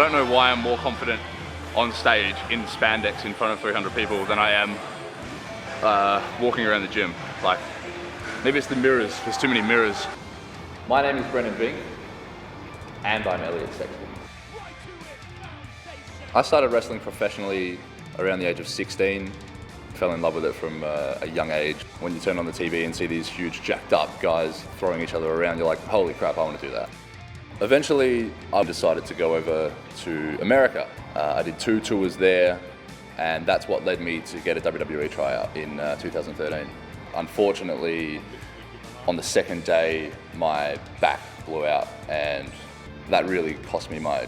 don't know why I'm more confident on stage in spandex in front of 300 people than I am walking around the gym. Like, maybe it's the mirrors, there's too many mirrors. My name is Brendan Vink, and I'm Elliot Sexton. I started wrestling professionally around the age of 16. Fell in love with it from a young age. When you turn on the TV and see these huge jacked up guys throwing each other around, you're like, holy crap, I want to do that. Eventually, I decided to go over to America. I did 2 tours there, and that's what led me to get a WWE tryout in 2013. Unfortunately, on the second day, my back blew out, and that really cost me my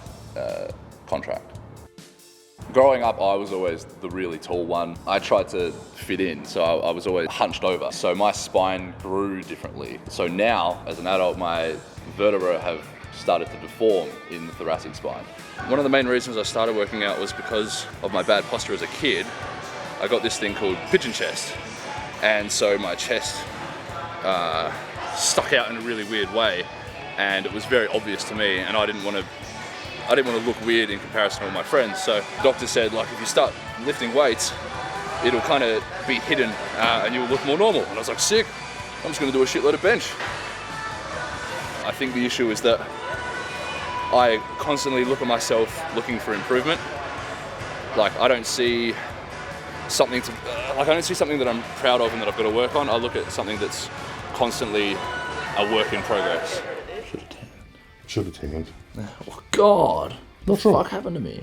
contract. Growing up, I was always the really tall one. I tried to fit in, so I was always hunched over. So my spine grew differently. So now, as an adult, my vertebrae have started to deform in the thoracic spine. One of the main reasons I started working out was because of my bad posture as a kid. I got this thing called pigeon chest. And so my chest stuck out in a really weird way. And it was very obvious to me, and I didn't want to look weird in comparison to all my friends. So the doctor said, like, if you start lifting weights, it'll kind of be hidden and you'll look more normal. And I was like, sick, I'm just gonna do a shitload of bench. I think the issue is that I constantly look at myself looking for improvement. Like, I don't see something that I'm proud of and that I've got to work on. I look at something that's constantly a work in progress. Should have tanned. Oh God! What the fuck happened to me?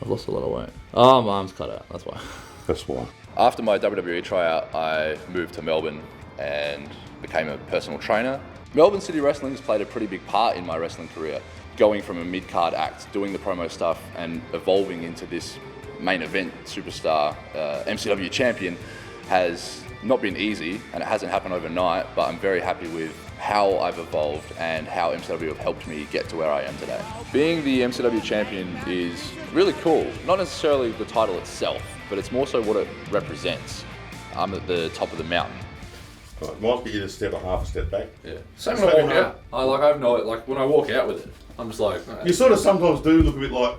I've lost a lot of weight. Oh, my arm's cut out, that's why. That's why. After my WWE tryout, I moved to Melbourne and became a personal trainer. Melbourne City Wrestling has played a pretty big part in my wrestling career. Going from a mid-card act, doing the promo stuff, and evolving into this main event superstar, MCW champion, has not been easy, and it hasn't happened overnight, but I'm very happy with how I've evolved and how MCW have helped me get to where I am today. Being the MCW champion is really cool. Not necessarily the title itself, but it's more so what it represents. I'm at the top of the mountain. Right, might be a step or half a step back. Yeah. Same when I walk out. I have no, like, when I walk out with it, I'm just like... You sort of sometimes do look a bit like,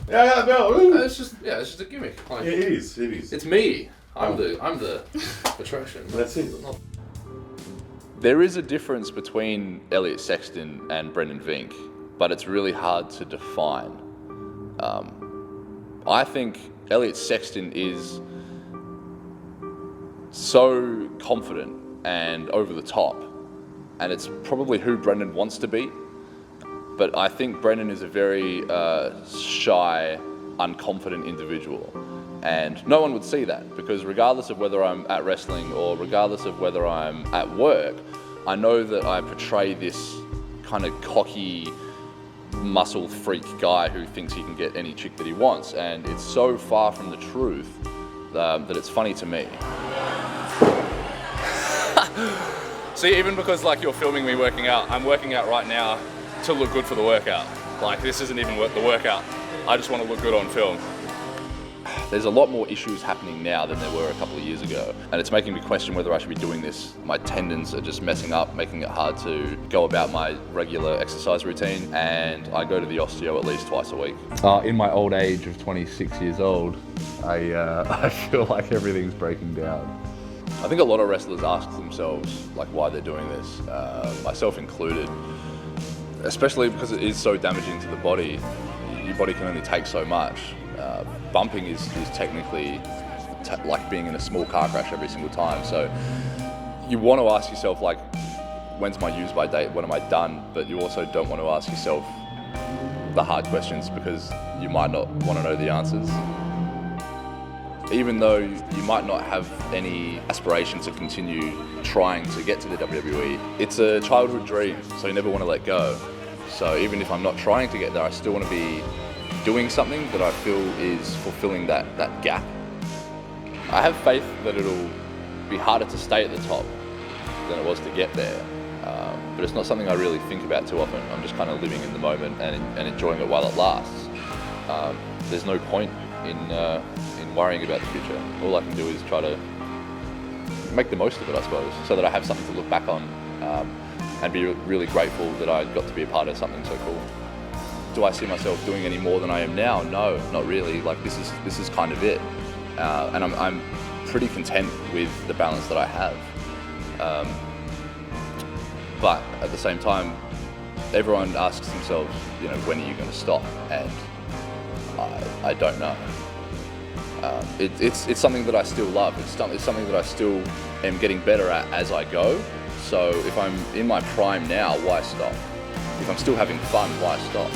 yeah, no, it's just a gimmick. Like, yeah, it is. It's me. I'm the attraction. That's it. There is a difference between Elliot Sexton and Brendan Vink, but it's really hard to define. I think Elliot Sexton is so confident and over the top, and it's probably who Brendan wants to be. But I think Brendan is a very shy, unconfident individual. And no one would see that, because regardless of whether I'm at wrestling or regardless of whether I'm at work, I know that I portray this kind of cocky, muscle freak guy who thinks he can get any chick that he wants. And it's so far from the truth that it's funny to me. See, even because like you're filming me working out, I'm working out right now to look good for the workout. Like, this isn't even the workout. I just want to look good on film. There's a lot more issues happening now than there were a couple of years ago, and it's making me question whether I should be doing this. My tendons are just messing up, making it hard to go about my regular exercise routine, and I go to the osteo at least twice a week. In my old age of 26 years old, I feel like everything's breaking down. I think a lot of wrestlers ask themselves like why they're doing this, myself included, especially because it is so damaging to the body. Your body can only take so much. Bumping is technically like being in a small car crash every single time. So you want to ask yourself, like, when's my use by date? When am I done? But you also don't want to ask yourself the hard questions, because you might not want to know the answers. Even though you might not have any aspiration to continue trying to get to the WWE, it's a childhood dream, so you never want to let go. So even if I'm not trying to get there, I still want to be doing something that I feel is fulfilling that gap. I have faith that it'll be harder to stay at the top than it was to get there, but it's not something I really think about too often. I'm just kind of living in the moment and enjoying it while it lasts. There's no point in worrying about the future. All I can do is try to make the most of it, I suppose, so that I have something to look back on and be really grateful that I got to be a part of something so cool. do I see myself doing any more than I am now? No, not really. Like this is kind of it, and I'm pretty content with the balance that I have. But at the same time, everyone asks themselves, you know, when are you going to stop? And I don't know. It's something that I still love. It's something that I still am getting better at as I go. So if I'm in my prime now, why stop? If I'm still having fun, why stop?